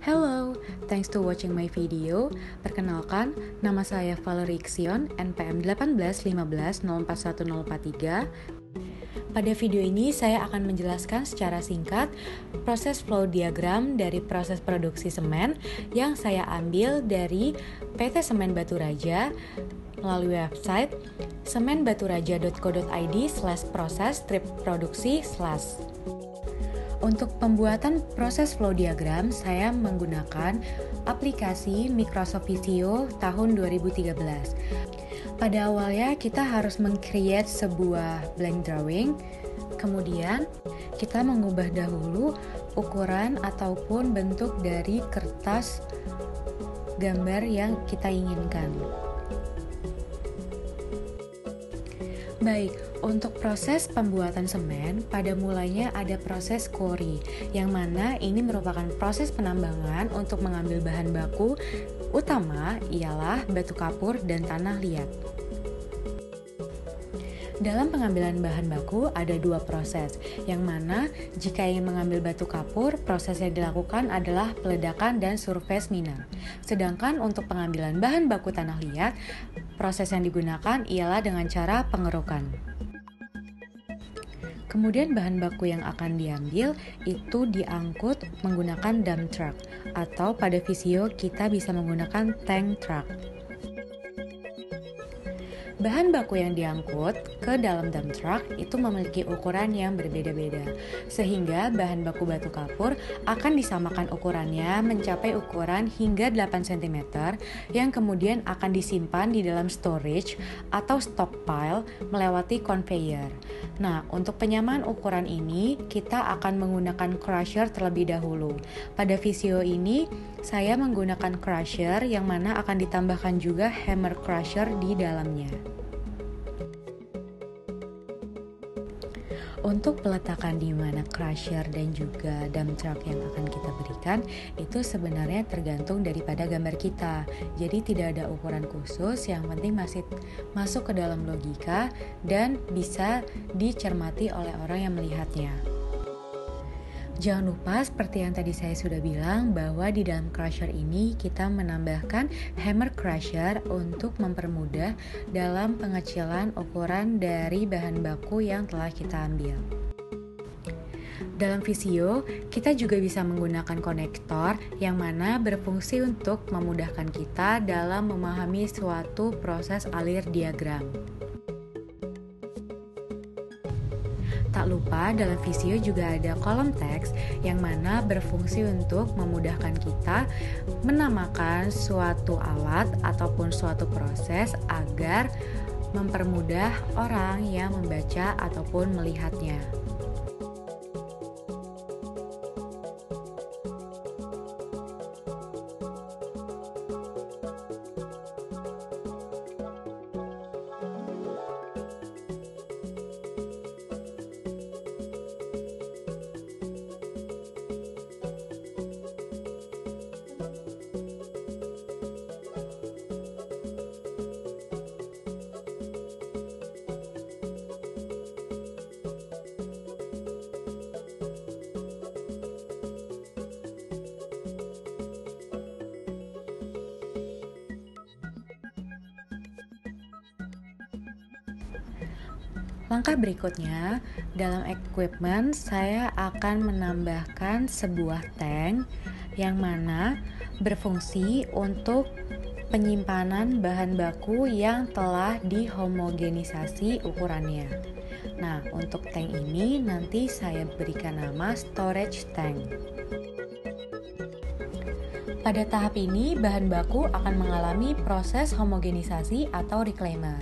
Hello, thanks to watching my video. Perkenalkan, nama saya Valerie Xion, NPM 18150410443. Pada video ini saya akan menjelaskan secara singkat proses flow diagram dari proses produksi semen yang saya ambil dari PT Semen Batu Raja melalui website semenbaturaja.co.id/proses-produksi/. Untuk pembuatan proses flow diagram, saya menggunakan aplikasi Microsoft Visio tahun 2013. Pada awalnya kita harus meng-create sebuah blank drawing, kemudian kita mengubah dahulu ukuran ataupun bentuk dari kertas gambar yang kita inginkan. Baik, untuk proses pembuatan semen, pada mulanya ada proses quarry, yang mana ini merupakan proses penambangan untuk mengambil bahan baku utama ialah batu kapur dan tanah liat. Dalam pengambilan bahan baku ada dua proses, yang mana jika ingin mengambil batu kapur, proses yang dilakukan adalah peledakan dan surface mina. Sedangkan untuk pengambilan bahan baku tanah liat, proses yang digunakan ialah dengan cara pengerukan. Kemudian bahan baku yang akan diambil itu diangkut menggunakan dump truck, atau pada Visio kita bisa menggunakan tank truck. Bahan baku yang diangkut ke dalam dump truck itu memiliki ukuran yang berbeda-beda, sehingga bahan baku batu kapur akan disamakan ukurannya mencapai ukuran hingga 8 cm yang kemudian akan disimpan di dalam storage atau stockpile melewati conveyor. Nah, untuk penyamaan ukuran ini kita akan menggunakan crusher terlebih dahulu. Pada Visio ini saya menggunakan crusher yang mana akan ditambahkan juga hammer crusher di dalamnya. Untuk peletakan di mana crusher dan juga dump truck yang akan kita berikan itu sebenarnya tergantung daripada gambar kita. Jadi tidak ada ukuran khusus, yang penting masih masuk ke dalam logika dan bisa dicermati oleh orang yang melihatnya. Jangan lupa seperti yang tadi saya sudah bilang bahwa di dalam crusher ini kita menambahkan hammer crusher untuk mempermudah dalam pengecilan ukuran dari bahan baku yang telah kita ambil. Dalam Visio, kita juga bisa menggunakan konektor yang mana berfungsi untuk memudahkan kita dalam memahami suatu proses alir diagram. Tak lupa dalam Visio juga ada kolom teks yang mana berfungsi untuk memudahkan kita menamakan suatu alat ataupun suatu proses agar mempermudah orang yang membaca ataupun melihatnya. Langkah berikutnya, dalam equipment saya akan menambahkan sebuah tank yang mana berfungsi untuk penyimpanan bahan baku yang telah dihomogenisasi ukurannya. Nah, untuk tank ini nanti saya berikan nama storage tank. Pada tahap ini, bahan baku akan mengalami proses homogenisasi atau reclaimer.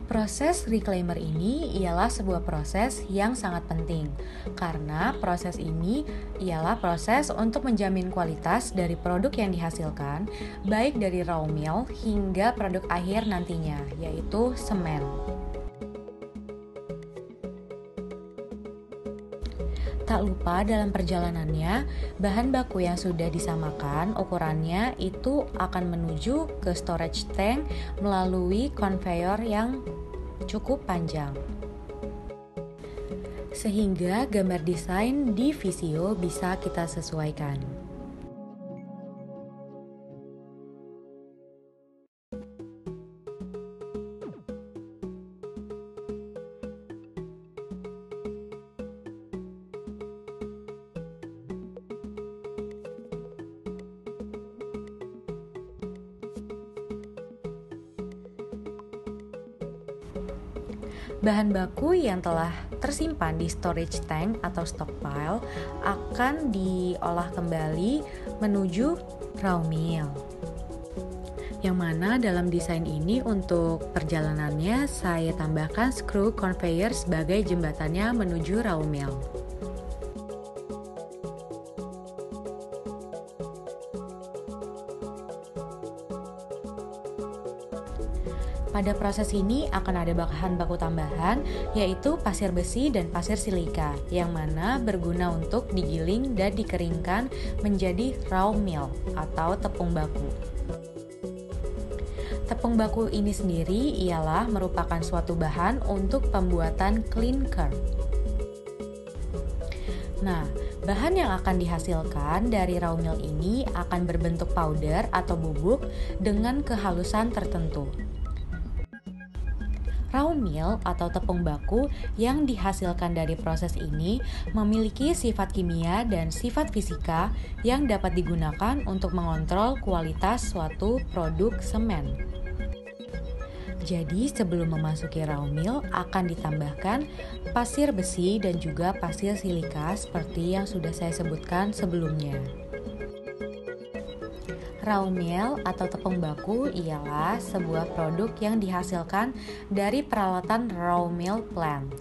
Proses reclaimer ini ialah sebuah proses yang sangat penting, karena proses ini ialah proses untuk menjamin kualitas dari produk yang dihasilkan, baik dari raw mill hingga produk akhir nantinya, yaitu semen. Tak lupa dalam perjalanannya, bahan baku yang sudah disamakan ukurannya itu akan menuju ke storage tank melalui conveyor yang cukup panjang. sehingga gambar desain di Visio bisa kita sesuaikan. Bahan baku yang telah tersimpan di storage tank atau stockpile akan diolah kembali menuju raw meal. Yang mana dalam desain ini untuk perjalanannya saya tambahkan screw conveyor sebagai jembatannya menuju raw meal. Pada proses ini akan ada bahan baku tambahan, yaitu pasir besi dan pasir silika, yang mana berguna untuk digiling dan dikeringkan menjadi raw meal atau tepung baku. Tepung baku ini sendiri ialah merupakan suatu bahan untuk pembuatan clinker. Nah, bahan yang akan dihasilkan dari raw meal ini akan berbentuk powder atau bubuk dengan kehalusan tertentu. Raw meal atau tepung baku yang dihasilkan dari proses ini memiliki sifat kimia dan sifat fisika yang dapat digunakan untuk mengontrol kualitas suatu produk semen. Jadi sebelum memasuki raw meal akan ditambahkan pasir besi dan juga pasir silika seperti yang sudah saya sebutkan sebelumnya. Raw meal atau tepung baku ialah sebuah produk yang dihasilkan dari peralatan raw meal plant,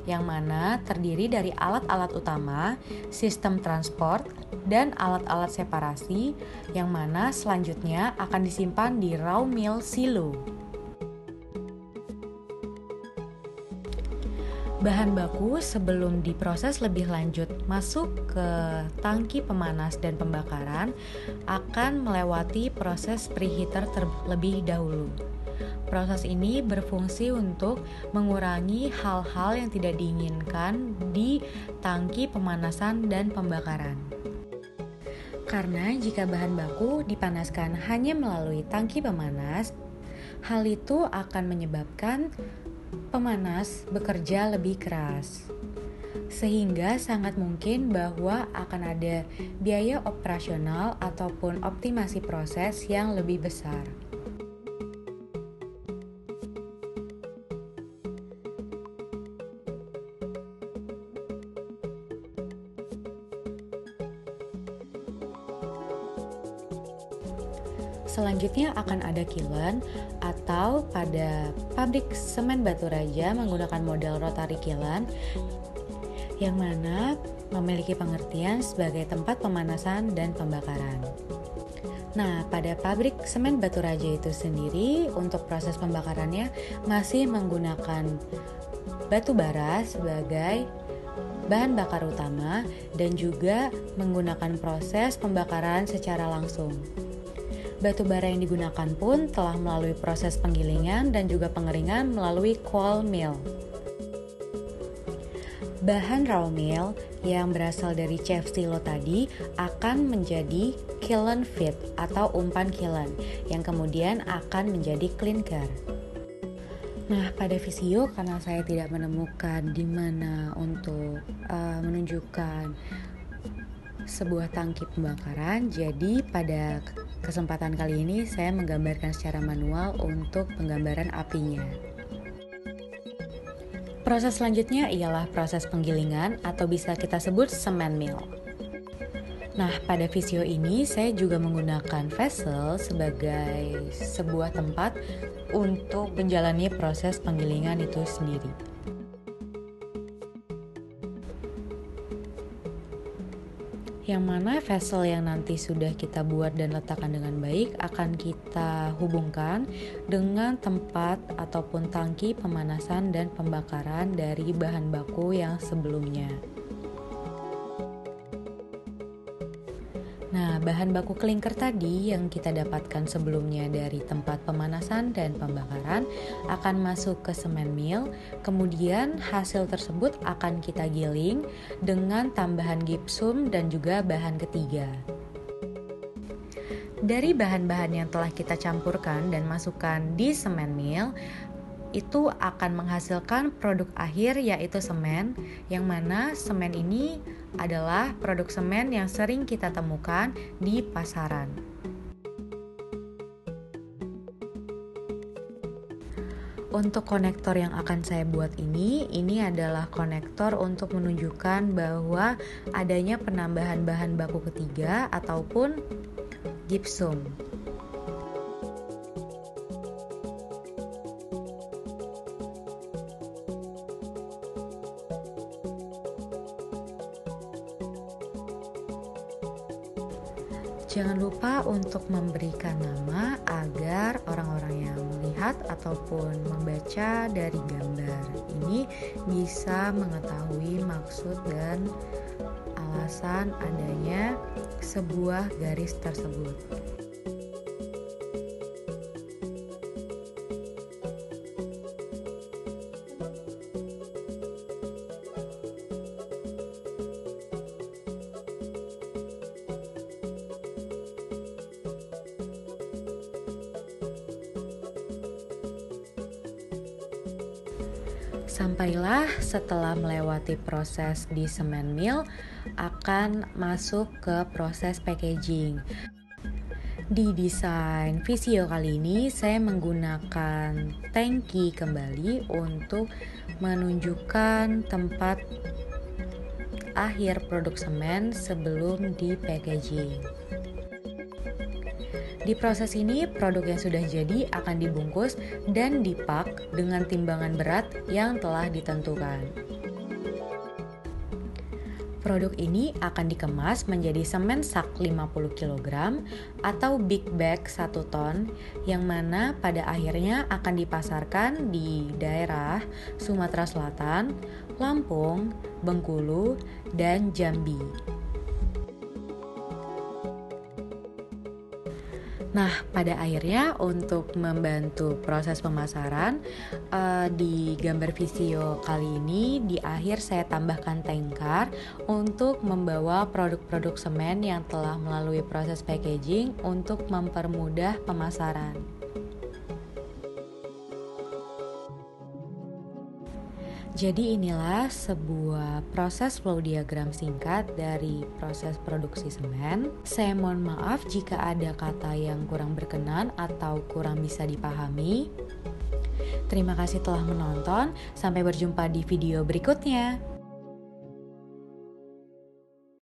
yang mana terdiri dari alat-alat utama, sistem transport, dan alat-alat separasi, yang mana selanjutnya akan disimpan di raw meal silo. Bahan baku sebelum diproses lebih lanjut masuk ke tangki pemanas dan pembakaran akan melewati proses preheater terlebih dahulu. Proses ini berfungsi untuk mengurangi hal-hal yang tidak diinginkan di tangki pemanasan dan pembakaran. Karena jika bahan baku dipanaskan hanya melalui tangki pemanas, hal itu akan menyebabkan pemanas bekerja lebih keras, sehingga sangat mungkin bahwa akan ada biaya operasional ataupun optimasi proses yang lebih besar. Selanjutnya akan ada kiln atau pada pabrik semen Batu Raja menggunakan model rotary kiln yang mana memiliki pengertian sebagai tempat pemanasan dan pembakaran. Nah, pada pabrik semen Batu Raja itu sendiri untuk proses pembakarannya masih menggunakan batu bara sebagai bahan bakar utama dan juga menggunakan proses pembakaran secara langsung. Batu bara yang digunakan pun telah melalui proses penggilingan dan juga pengeringan melalui cold mill. Bahan raw meal yang berasal dari chef silo tadi akan menjadi kiln feed atau umpan kiln yang kemudian akan menjadi clinker. Nah, pada Visio karena saya tidak menemukan di mana untuk menunjukkan sebuah tangki pembakaran, jadi pada kesempatan kali ini saya menggambarkan secara manual untuk penggambaran apinya. Proses selanjutnya ialah proses penggilingan atau bisa kita sebut cement mill. Nah, pada Visio ini saya juga menggunakan vessel sebagai sebuah tempat untuk menjalani proses penggilingan itu sendiri. Yang mana vessel yang nanti sudah kita buat dan letakkan dengan baik akan kita hubungkan dengan tempat ataupun tangki pemanasan dan pembakaran dari bahan baku yang sebelumnya. Nah, bahan baku klinker tadi yang kita dapatkan sebelumnya dari tempat pemanasan dan pembakaran akan masuk ke semen mill. Kemudian hasil tersebut akan kita giling dengan tambahan gipsum dan juga bahan ketiga. Dari bahan-bahan yang telah kita campurkan dan masukkan di semen mill, itu akan menghasilkan produk akhir yaitu semen, yang mana semen ini adalah produk semen yang sering kita temukan di pasaran. Untuk konektor yang akan saya buat ini adalah konektor untuk menunjukkan bahwa adanya penambahan bahan baku ketiga ataupun gipsum. Jangan lupa untuk memberikan nama agar orang-orang yang melihat ataupun membaca dari gambar ini bisa mengetahui maksud dan alasan adanya sebuah garis tersebut. Sampailah setelah melewati proses di semen mill akan masuk ke proses packaging. Di desain Visio kali ini saya menggunakan tangki kembali untuk menunjukkan tempat akhir produk semen sebelum di packaging. Di proses ini, produk yang sudah jadi akan dibungkus dan dipak dengan timbangan berat yang telah ditentukan. Produk ini akan dikemas menjadi semen sak 50 kg atau big bag 1 ton, yang mana pada akhirnya akan dipasarkan di daerah Sumatera Selatan, Lampung, Bengkulu, dan Jambi. Nah, pada akhirnya untuk membantu proses pemasaran di gambar Visio kali ini, di akhir saya tambahkan tangkar untuk membawa produk-produk semen yang telah melalui proses packaging untuk mempermudah pemasaran. Jadi inilah sebuah proses flow diagram singkat dari proses produksi semen. Saya mohon maaf jika ada kata yang kurang berkenan atau kurang bisa dipahami. Terima kasih telah menonton, sampai berjumpa di video berikutnya.